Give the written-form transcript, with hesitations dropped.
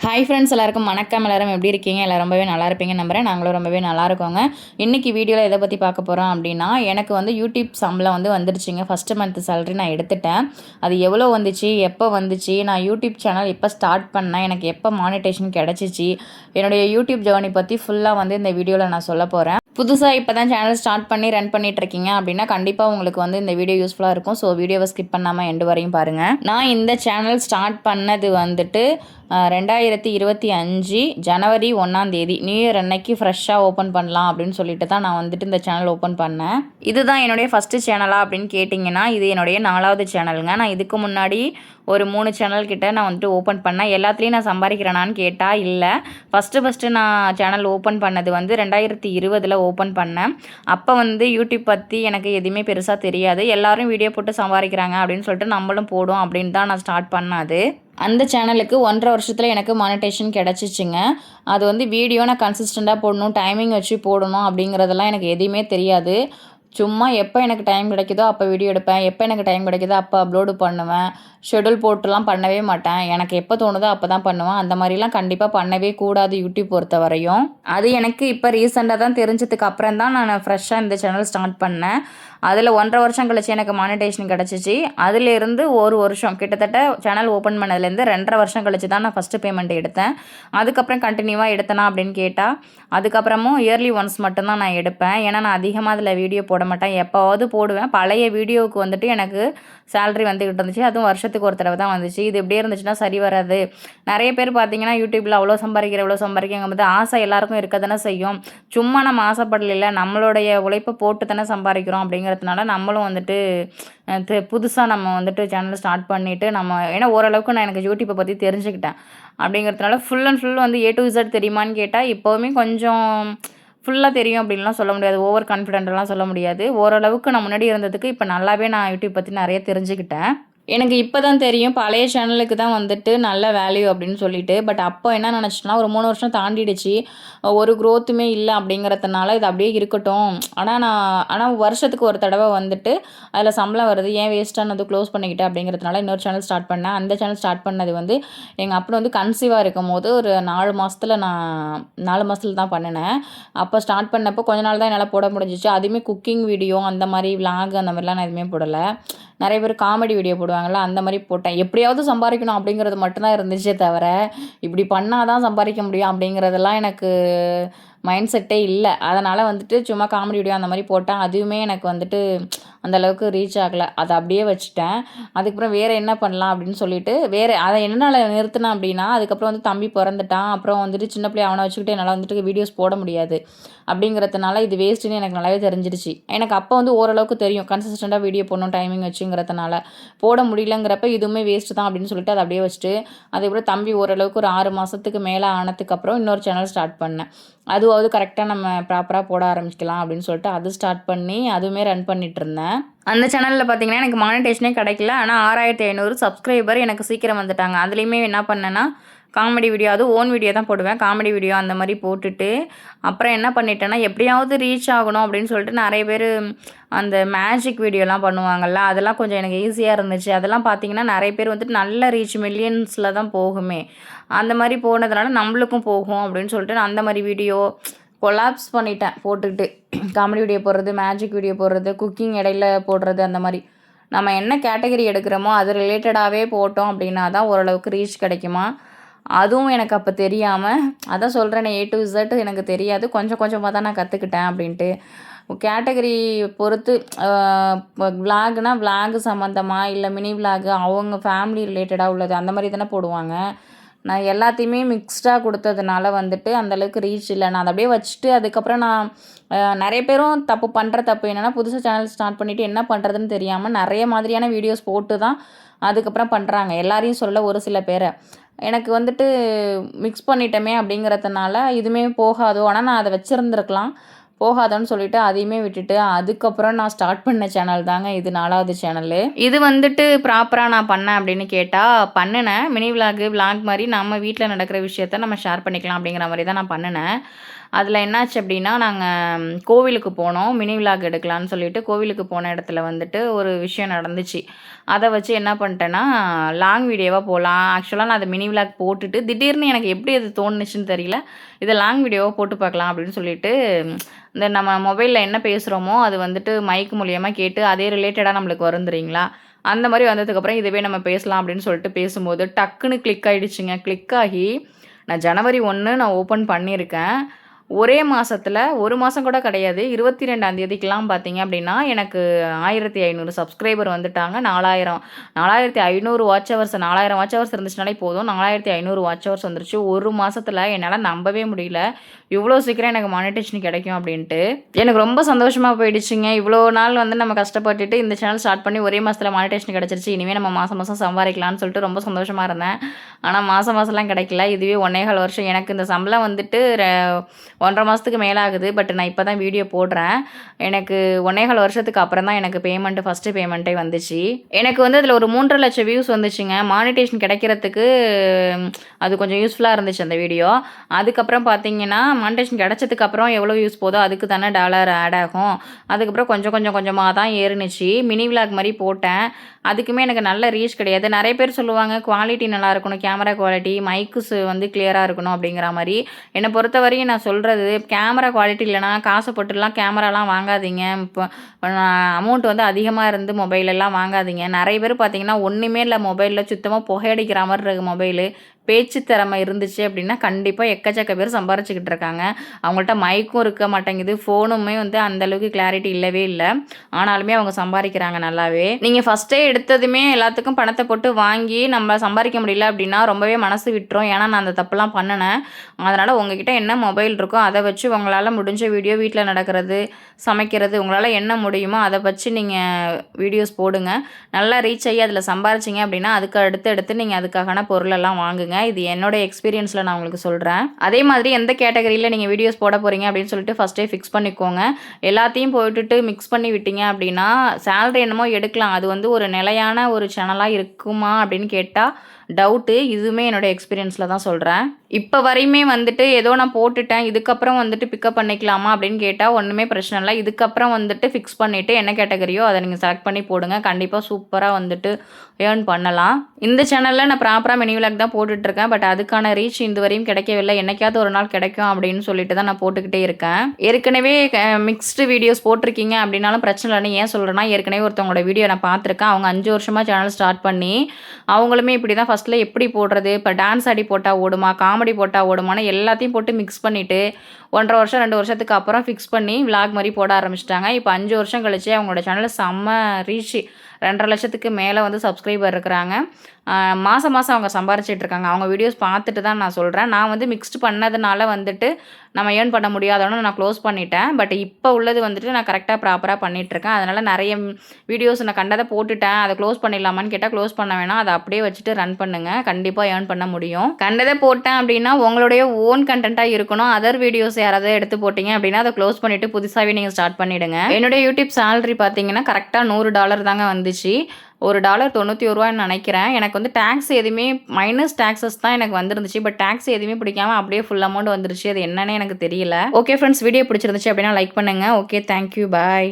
Hi friends, எல்லாருக்கும் வணக்கம். எல்லாரும் எப்படி இருக்கீங்க? எல்லோரும் ரொம்பவே நல்லா இருப்பீங்கன்னு நம்புகிறேன். நாங்களும் ரொம்பவே நல்லா இருக்கோங்க. இன்றைக்கி வீடியோவில் எதை பற்றி பார்க்க போகிறோம் அப்படின்னா, எனக்கு வந்து யூடியூப் சம்பளம் வந்துருச்சுங்க. ஃபஸ்ட்டு மந்த் சேலரி நான் எடுத்துட்டேன். அது எவ்வளோ வந்துச்சு, எப்போ வந்துச்சு, நான் யூடியூப் சேனல் எப்போ ஸ்டார்ட் பண்ணேன், எனக்கு எப்போ மானிட்டேஷன் கிடச்சிச்சு, என்னுடைய யூடியூப் ஜேர்னி பற்றி ஃபுல்லாக இந்த வீடியோவில் நான் சொல்ல போகிறேன். புதுசாக இப்போ தான் சேனல் ஸ்டார்ட் பண்ணி ரன் பண்ணிகிட்ருக்கீங்க அப்படின்னா கண்டிப்பாக உங்களுக்கு இந்த வீடியோ யூஸ்ஃபுல்லாக இருக்கும். ஸோ வீடியோவை ஸ்கிப் பண்ணாமல் எண்டு வரையும் பாருங்கள். நான் இந்த சேனல் ஸ்டார்ட் பண்ணது 2025 ஜனவரி 1ஆம் தேதி நியூ இயர் அன்னைக்கு ஃப்ரெஷ்ஷாக ஓப்பன் பண்ணலாம் அப்படின்னு சொல்லிட்டு தான் நான் இந்த சேனல் ஓப்பன் பண்ணேன். இதுதான் என்னுடைய ஃபஸ்ட்டு சேனலா அப்படின்னு கேட்டிங்கன்னா, இது என்னுடைய 4வது சேனலுங்க. நான் இதுக்கு முன்னாடி ஒரு 3 சேனல் கிட்ட நான் ஓப்பன் பண்ணேன். எல்லாத்துலேயும் நான் சம்பாதிக்கிறேனான்னு கேட்டால் இல்லை. ஃபஸ்ட்டு நான் சேனல் ஓப்பன் பண்ணது 2020 ஓப்பன் பண்ணேன். அப்போ யூடியூப் பற்றி எனக்கு எதுவுமே பெருசாக தெரியாது. எல்லோரும் வீடியோ போட்டு சம்பாதிக்கிறாங்க அப்படின்னு சொல்லிட்டு நம்மளும் போடும் அப்படின்னு தான் நான் ஸ்டார்ட் பண்ணது. அந்த சேனலுக்கு 1.5 வருஷத்தில் எனக்கு மானிட்டேஷன் கிடச்சிச்சுங்க. அது வீடியோ நான் கன்சிஸ்டண்ட்டாக போடணும், டைமிங் வச்சு போடணும் அப்படிங்கிறதெல்லாம் எனக்கு எதுவுமே தெரியாது. சும்மா எப்போ எனக்கு டைம் கிடைக்குதோ அப்போ வீடியோ எடுப்பேன், எப்போ எனக்கு டைம் கிடைக்குதோ அப்போ அப்லோடு பண்ணுவேன். ஷெடியூல் போட்டுலாம் பண்ணவே மாட்டேன். எனக்கு எப்போ தோணுதோ அப்போ தான் பண்ணுவேன். அந்த மாதிரிலாம் கண்டிப்பாக பண்ணவே கூடாது யூடியூப் பொறுத்த வரையும். அது எனக்கு இப்போ ரீசெண்டாக தான் தெரிஞ்சதுக்கு அப்புறம் தான் நான் ஃப்ரெஷ்ஷாக இந்த சேனல் ஸ்டார்ட் பண்ணேன். அதில் 1.5 வருஷம் கழிச்சு எனக்கு மானிட்டேஷன் கிடச்சிச்சு. அதிலேருந்து 1 வருஷம் கிட்டத்தட்ட சேனல் ஓப்பன் பண்ணதுலேருந்து 2.5 வருஷம் கழிச்சு தான் நான் ஃபஸ்ட்டு பேமெண்ட் எடுத்தேன். அதுக்கப்புறம் கண்டினியூவாக எடுத்தேனா அப்படின்னு கேட்டால், அதுக்கப்புறமும் இயர்லி ஒன்ஸ் மட்டும்தான் நான் எடுப்பேன். ஏன்னா நான் அதிகமாக அதில் வீடியோ போட மாட்டேன். எப்போவாவது போடுவேன். பழைய வீடியோவுக்கு எனக்கு சேலரி வந்துக்கிட்டு இருந்துச்சு. அதுவும் வருஷத்துக்கு ஒரு தடவை தான் வந்துச்சு. இது எப்படியே இருந்துச்சுன்னா சரி வராது. நிறைய பேர் பார்த்தீங்கன்னா யூடியூப்பில் அவ்வளோ சம்பாதிக்கிற இவ்வளோ சம்பாதிக்கிறங்கும்போது ஆசை எல்லாருக்கும் இருக்க தானே செய்யும். சும்மா நம்ம ஆசைப்படல, நம்மளுடைய உழைப்பை போட்டு தானே சம்பாதிக்கிறோம் அப்படிங்கிறதுனால நம்மளும் புதுசாக நம்ம சேனல் ஸ்டார்ட் பண்ணிவிட்டு ஏன்னா ஓரளவுக்கு நான் எனக்கு யூடியூப்பை பற்றி தெரிஞ்சுக்கிட்டேன். அப்படிங்கிறதுனால full and full A to Z தெரியுமான்னு கேட்டால் இப்போவுமே கொஞ்சம் ஃபுல்லாக தெரியும் அப்படின்லாம் சொல்ல முடியாது. ஓவர் கான்ஃபிடென்ட்லாம் சொல்ல முடியாது. ஓரளவுக்கு நான் முன்னாடி இருந்ததுக்கு இப்போ நல்லாவே நான் யூடியூப் பற்றி நிறைய தெரிஞ்சுக்கிட்டேன். எனக்கு இப்போ தான் தெரியும் பழைய சேனலுக்கு தான் நல்ல வேல்யூ அப்படின்னு சொல்லிட்டு. பட் அப்போ என்ன நினச்சிட்டேன்னா, ஒரு 3 வருஷம் தாண்டிடுச்சு, ஒரு க்ரோத்துமே இல்லை அப்படிங்கிறதுனால இது அப்படியே இருக்கட்டும். ஆனால் வருஷத்துக்கு ஒரு தடவை அதில் சம்பளம் வருது, ஏன் வேஸ்ட்டானது க்ளோஸ் பண்ணிக்கிட்டேன் அப்படிங்கிறதுனால இன்னொரு சேனல் ஸ்டார்ட் பண்ணேன். அந்த சேனல் ஸ்டார்ட் பண்ணது எங்கள் அப்பா கன்சீவாக இருக்கும் போது ஒரு 4 மாதத்தில் தான் பண்ணினேன். அப்போ ஸ்டார்ட் பண்ணப்போ கொஞ்ச நாள் தான் என்னால் போட முடிஞ்சிச்சு. அதுவுமே குக்கிங் வீடியோ அந்த மாதிரி விளாக் அந்த மாதிரிலாம் நான் எதுவுமே போடலை. நிறைய பேர் காமெடி வீடியோ போடுவாங்கள்ல, அந்த மாதிரி போட்டேன். எப்படியாவது சம்பாதிக்கணும் அப்படிங்கிறது மட்டும்தான் இருந்துச்சே தவிர, இப்படி பண்ணால் தான் சம்பாதிக்க முடியும் அப்படிங்கிறதெல்லாம் எனக்கு மைண்ட் செட்டே இல்லை. அதனால் சும்மா காமெடி வீடியோ அந்த மாதிரி போட்டேன். அதுவுமே எனக்கு அந்தளவுக்கு ரீச் ஆகலை. அதை அப்படியே வச்சுட்டேன். அதுக்கப்புறம் வேறு என்ன பண்ணலாம் அப்படின்னு சொல்லிட்டு அதை என்னால் நிறுத்தினேன் அப்படின்னா, அதுக்கப்புறம் தம்பி பிறந்துட்டான். அப்புறம் சின்ன பிள்ளைய அவனை வச்சுக்கிட்டு என்னால் வீடியோஸ் போட முடியாது. அப்படிங்கிறதுனால இது வேஸ்ட்டுன்னு எனக்கு நல்லாவே தெரிஞ்சிடுச்சு. எனக்கு அப்போ ஓரளவுக்கு தெரியும் கன்சிஸ்டண்ட்டாக வீடியோ போடணும் டைமிங் வச்சுங்கிறதுனால. போட முடியலங்கிறப்ப இதுவுமே வேஸ்ட்டு தான் அப்படின்னு சொல்லிட்டு அதை அப்படியே வச்சுட்டு, அதுக்கப்புறம் தம்பி ஓரளவுக்கு ஒரு 6 மாதத்துக்கு மேலே ஆனதுக்கப்புறம் இன்னொரு சேனல் ஸ்டார்ட் பண்ணேன். அதுவாவது கரெக்டாக நம்ம ப்ராப்பராக போட ஆரம்பிக்கலாம் அப்படின்னு சொல்லிட்டு அது ஸ்டார்ட் பண்ணி அதுவுமே ரன் பண்ணிகிட்ருந்தேன். அந்த சேனலில் பார்த்தீங்கன்னா எனக்கு மானிட்டேஷனே கிடைக்கல. ஆனால் 6500 சப்ஸ்கிரைபர் எனக்கு சீக்கிரம் வந்துட்டாங்க. அதுலேயுமே என்ன பண்ணேன்னா, காமெடி வீடியோ, அதுவும் ஓன் வீடியோ தான் போடுவேன். காமெடி வீடியோ அந்த மாதிரி போட்டுட்டு அப்புறம் என்ன பண்ணிட்டேன்னா, எப்படியாவது ரீச் ஆகணும் அப்படின்னு சொல்லிட்டு நிறைய பேர் அந்த மேஜிக் வீடியோலாம் பண்ணுவாங்கள்ல, அதெல்லாம் கொஞ்சம் எனக்கு ஈஸியாக இருந்துச்சு. அதெல்லாம் பார்த்தீங்கன்னா நிறைய பேர் நல்ல ரீச் மில்லியன்ஸில் தான் போகுமே. அந்த மாதிரி போனதுனால நம்மளுக்கும் போகும் அப்படின்னு சொல்லிட்டு நான் அந்த மாதிரி வீடியோ கொலாப்ஸ் பண்ணிட்டேன் போட்டுக்கிட்டு. காமெடி வீடியோ போடுறது, மேஜிக் வீடியோ போடுறது, குக்கிங் இடையில போடுறது, அந்த மாதிரி நம்ம என்ன கேட்டகரி எடுக்கிறோமோ அது ரிலேட்டடாகவே போட்டோம் அப்படின்னா தான் ஓரளவுக்கு ரீச் கிடைக்குமா. அதுவும் எனக்கு அப்போ தெரியாமல், அதான் சொல்கிறேன், A to Z எனக்கு தெரியாது. கொஞ்சம் கொஞ்சமாக தான் நான் கற்றுக்கிட்டேன் அப்படின்ட்டு. கேட்டகரி பொறுத்து விளாக்னா விளாக் சம்மந்தமாக, இல்லை மினி விளாக் அவங்க ஃபேமிலி ரிலேட்டடாக உள்ளது அந்த மாதிரி தானே போடுவாங்க. நான் எல்லாத்தையுமே மிக்ஸ்டாக கொடுத்ததுனால அந்தளவுக்கு ரீச் இல்லை. நான் அதை அப்படியே வச்சுட்டு அதுக்கப்புறம் நான் நிறைய பேரும் தப்பு என்னென்னா, புதுசாக சேனல் ஸ்டார்ட் பண்ணிவிட்டு என்ன பண்ணுறதுன்னு தெரியாமல் நிறைய மாதிரியான வீடியோஸ் போட்டு தான் அதுக்கப்புறம் பண்ணுறாங்க. எல்லாரையும் சொல்ல, ஒரு சில பேரை. எனக்கு மிக்ஸ் பண்ணிட்டோமே அப்படிங்கிறதுனால இதுவுமே போகாதோ. ஆனால் நான் அதை வச்சுருந்துருக்கலாம். போகாதன்னு சொல்லிட்டு அதையுமே விட்டுட்டு அதுக்கப்புறம் நான் ஸ்டார்ட் பண்ண சேனல் தாங்க இது 4வது சேனலு. இது வந்துட்டு ப்ராப்பராக நான் பண்ணேன் அப்படின்னு கேட்டால் பண்ணினேன். மினி விளாக் மாதிரி நம்ம வீட்டில் நடக்கிற விஷயத்த நம்ம ஷேர் பண்ணிக்கலாம் அப்படிங்கிற மாதிரி தான் நான் பண்ணினேன். அதில் என்னாச்சு அப்படின்னா, நாங்கள் கோவிலுக்கு போனோம். மினி விளாக் எடுக்கலான்னு சொல்லிட்டு கோவிலுக்கு போன இடத்துல வந்துட்டு ஒரு விஷயம் நடந்துச்சு. அதை வச்சு என்ன பண்ணிட்டேன்னா, லாங் வீடியோவாக போகலாம். ஆக்சுவலாக நான் அதை மினி விளாக் போட்டுட்டு திடீர்னு எனக்கு எப்படி அது தோணுச்சுன்னு தெரியல. இதை லாங் வீடியோவாக போட்டு பார்க்கலாம் அப்படின்னு சொல்லிட்டு, இந்த நம்ம மொபைலில் என்ன பேசுகிறோமோ அது வந்துட்டு மைக் மூலியமாக கேட்டு அதே ரிலேட்டடாக நம்மளுக்கு வரும் தெரியுங்களா? அந்த மாதிரி வந்ததுக்கப்புறம் இதுவே நம்ம பேசலாம் அப்படின்னு சொல்லிட்டு பேசும்போது டக்குன்னு கிளிக் ஆகிடுச்சுங்க. கிளிக் ஆகி நான் ஜனவரி 1 நான் ஓப்பன் பண்ணியிருக்கேன். ஒரே மாசத்துல 1 மாசம் கூட கிடையாது. 22ஆம் தேதிக்கெல்லாம் பார்த்தீங்க அப்படின்னா, எனக்கு 1500 சப்ஸ்கிரைபர் வந்துட்டாங்க. 4500 வாட்ச் ஹவர்ஸ் 4000 வாட்ச் ஹவர்ஸ் இருந்துச்சுனாலே போதும். 4500 வாட்ச் ஹவர்ஸ் வந்துருச்சு. 1 மாசத்துல என்னால நம்பவே முடியல. இவ்வளோ சீக்கிரம் எனக்கு மானிட்டேஷன் கிடைக்கும் அப்படின்ட்டு. எனக்கு ரொம்ப சந்தோஷமா போயிடுச்சுங்க. இவ்வளோ நாள் வந்து நம்ம கஷ்டப்பட்டுட்டு இந்த சேனல் ஸ்டார்ட் பண்ணி ஒரே மாசத்துல மானிட்டேஷன் கிடைச்சிருச்சு. இனிமே நம்ம மாசம் மாசம் சம்பாரிக்கலாம்னு சொல்லிட்டு ரொம்ப சந்தோஷமா இருந்தேன். ஆனா மாசம் மாசம்லாம் கிடைக்கல. இதுவே 1 1/4 வருஷம் எனக்கு இந்த சம்பளம் வந்துட்டு 1 1/2 மாதத்துக்கு மேலே ஆகுது. பட் நான் இப்போ தான் வீடியோ போடுறேன். எனக்கு 1 1/4 வருஷத்துக்கு அப்புறம் தான் எனக்கு ஃபஸ்ட்டு பேமெண்ட்டே வந்துச்சு. எனக்கு வந்து அதில் ஒரு 3.5 லட்சம் வியூஸ் வந்துச்சுங்க. மானிட்டேஷன் கிடைக்கிறதுக்கு அது கொஞ்சம் யூஸ்ஃபுல்லாக இருந்துச்சு அந்த வீடியோ. அதுக்கப்புறம் பார்த்தீங்கன்னா, மானிட்டேஷன் கிடைச்சதுக்கப்புறம் எவ்வளோ வியூஸ் போதோ அதுக்கு தானே டாலர் ஆட் ஆகும். அதுக்கப்புறம் கொஞ்சமாக தான் ஏறுனுச்சு. மினி விளாக் மாதிரி போட்டேன். அதுக்குமே எனக்கு நல்ல ரீச் கிடையாது. நிறைய பேர் சொல்லுவாங்க குவாலிட்டி நல்லா இருக்கணும், கேமரா குவாலிட்டி, மைக்ஸ் வந்து கிளியராக இருக்கணும் அப்படிங்கிற மாதிரி. என்னை பொறுத்தவரையும் நான் சொல்கிறது, கேமரா குவாலிட்டி இல்லைனா காசை போட்டுலாம் கேமராலாம் வாங்காதீங்க. இப்போ அமௌண்ட் வந்து அதிகமாக இருந்து மொபைலெல்லாம் வாங்காதீங்க. நிறைய பேர் பார்த்தீங்கன்னா ஒன்றுமே இல்லை, மொபைலில் சுத்தமாக புகையடிக்கிற மாதிரி இருக்குது மொபைலு. பேச்சு திறமை இருந்துச்சு அப்படின்னா கண்டிப்பாக எக்கச்சக்க பேர் சம்பாரிச்சுக்கிட்டு இருக்காங்க. அவங்கள்ட்ட மைக்கும் இருக்க மாட்டேங்குது, ஃபோனுமே வந்து அந்தளவுக்கு கிளாரிட்டி இல்லவே இல்லை. ஆனாலுமே அவங்க சம்பாதிக்கிறாங்க நல்லாவே. நீங்கள் ஃபஸ்ட்டே எடுத்ததுமே எல்லாத்துக்கும் பணத்தை போட்டு வாங்கி நம்ம சம்பாதிக்க முடியல அப்படின்னா ரொம்பவே மனசு விட்டுரும். ஏன்னா நான் அந்த தப்புலாம் பண்ணினேன். அதனால் உங்ககிட்ட என்ன மொபைல் இருக்கோ அதை வச்சு உங்களால் முடிஞ்ச வீடியோ, வீட்டில் நடக்கிறது, சமைக்கிறது, உங்களால் என்ன முடியுமோ அதை வச்சு நீங்கள் வீடியோஸ் போடுங்க. நல்லா ரீச் ஆகி அதில் சம்பாரிச்சிங்க அப்படின்னா அதுக்கு அடுத்து நீங்கள் அதுக்கான பொருளெல்லாம் வாங்குங்க. இது என்னோட எக்ஸ்பீரியன்ஸில் நான் உங்களுக்கு சொல்கிறேன். அதே மாதிரி எந்த கேட்டகரியில் நீங்கள் வீடியோஸ் போட போகிறீங்க அப்படின்னு சொல்லிட்டு ஃபஸ்ட்டே ஃபிக்ஸ் பண்ணிக்கோங்க. எல்லாத்தையும் போட்டுட்டு மிக்ஸ் பண்ணி விட்டீங்க அப்படின்னா சேலரி என்னமோ எடுக்கலாம், அது வந்து ஒரு நிலையான ஒரு சேனலாக இருக்குமா அப்படின்னு கேட்டால் டவுட்டு. இதுவுமே என்னோடய எக்ஸ்பீரியன்ஸில் தான் சொல்கிறேன். இப்போ வரையுமே வந்துட்டு ஏதோ நான் போட்டுட்டேன், இதுக்கப்புறம் வந்துட்டு பிக்கப் பண்ணிக்கலாமா அப்படின்னு கேட்டால் ஒன்றுமே பிரச்சனை இல்லை. இதுக்கப்புறம் வந்துட்டு ஃபிக்ஸ் பண்ணிவிட்டு என்ன கேட்டகரியோ அதை நீங்கள் செலக்ட் பண்ணி போடுங்க. கண்டிப்பாக சூப்பராக வந்துட்டு ஏர்ன் பண்ணலாம். இந்த சேனலில் நான் ப்ராப்பராக மினி விளாக் தான் போட்டுட்ருக்கேன். பட் அதுக்கான ரீச் இது வரையும் கிடைக்கவில்லை. என்னைக்காவது ஒரு நாள் கிடைக்கும் அப்படின்னு சொல்லிட்டு தான் நான் போட்டுக்கிட்டே இருக்கேன். ஏற்கனவே மிக்ஸ்டு வீடியோஸ் போட்டிருக்கீங்க அப்படின்னாலும் பிரச்சனை இல்லைன்னு ஏன் சொல்கிறேன்னா, ஏற்கனவே ஒருத்தவங்களோட வீடியோ நான் பார்த்துருக்கேன். அவங்க 5 வருஷமாக சேனல் ஸ்டார்ட் பண்ணி அவங்களுமே இப்படி தான் ஃபஸ்ட்டில் எப்படி போடுறது, இப்போ டான்ஸ் ஆடி போட்டால் ஓடுமா, காமெடி போட்டால் ஓடுமான்னு எல்லாத்தையும் போட்டு மிக்ஸ் பண்ணிவிட்டு 1 1/2 வருஷம் 2 வருஷத்துக்கு அப்புறம் ஃபிக்ஸ் பண்ணி விளாக் மாதிரி போட ஆரம்பிச்சிட்டாங்க. இப்போ 5 வருஷம் கழிச்சு அவங்களோட சேனலில் செம்ம ரீச், 2.5 லட்சத்துக்கு மேலே வந்து சப்ஸ்கிரைபர் இருக்கிறாங்க. மாதம் அவங்க சம்பாரிச்சிட்ருக்காங்க. அவங்க வீடியோஸ் பார்த்துட்டு தான் நான் சொல்கிறேன். நான் வந்து மிக்ஸ்டு பண்ணதுனால வந்துட்டு நம்ம ஏர்ன் பண்ண முடியாதோன்னு நான் க்ளோஸ் பண்ணிட்டேன். பட் இப்போ உள்ளது வந்துட்டு நான் கரெக்டாக ப்ராப்பராக பண்ணிகிட்ருக்கேன். அதனால் நிறைய வீடியோஸ் நான் கண்டதை போட்டுட்டேன், அதை க்ளோஸ் பண்ணிடலாமான்னு கேட்டால் க்ளோஸ் பண்ண வேணாம், அதை அப்படியே வச்சுட்டு ரன் பண்ணுங்கள். கண்டிப்பாக ஏர்ன் பண்ண முடியும். கண்டதை போட்டேன் அப்படின்னா உங்களுடைய ஓன் கண்டென்ட்டாக இருக்கணும். அதர் வீடியோஸ் யாராவது எடுத்து போட்டிங்க அப்படின்னா அதை க்ளோஸ் பண்ணிவிட்டு புதுசாகவே நீங்கள் ஸ்டார்ட் பண்ணிவிடுங்க. என்னுடைய யூடியூப் சேலரி பார்த்தீங்கன்னா கரெக்டாக $100 தாங்க வந்துச்சு. $1 91 நினைக்கிறேன். எனக்கு வந்து டேக்ஸ் எதுவுமே மைனஸ் டேக்ஸஸ் தான் எனக்கு வந்துருந்துச்சு. பட் டேக்ஸ் எதுவுமே பிடிக்காம அப்படியே ஃபுல் அமௌண்ட் வந்துருச்சு. அது என்னன்னே எனக்கு தெரியல. ஓகே ஃப்ரெண்ட்ஸ், வீடியோ பிடிச்சிருந்துச்சு அப்படின்னா லைக் பண்ணுங்கள். ஓகே, தேங்க்யூ, பாய்.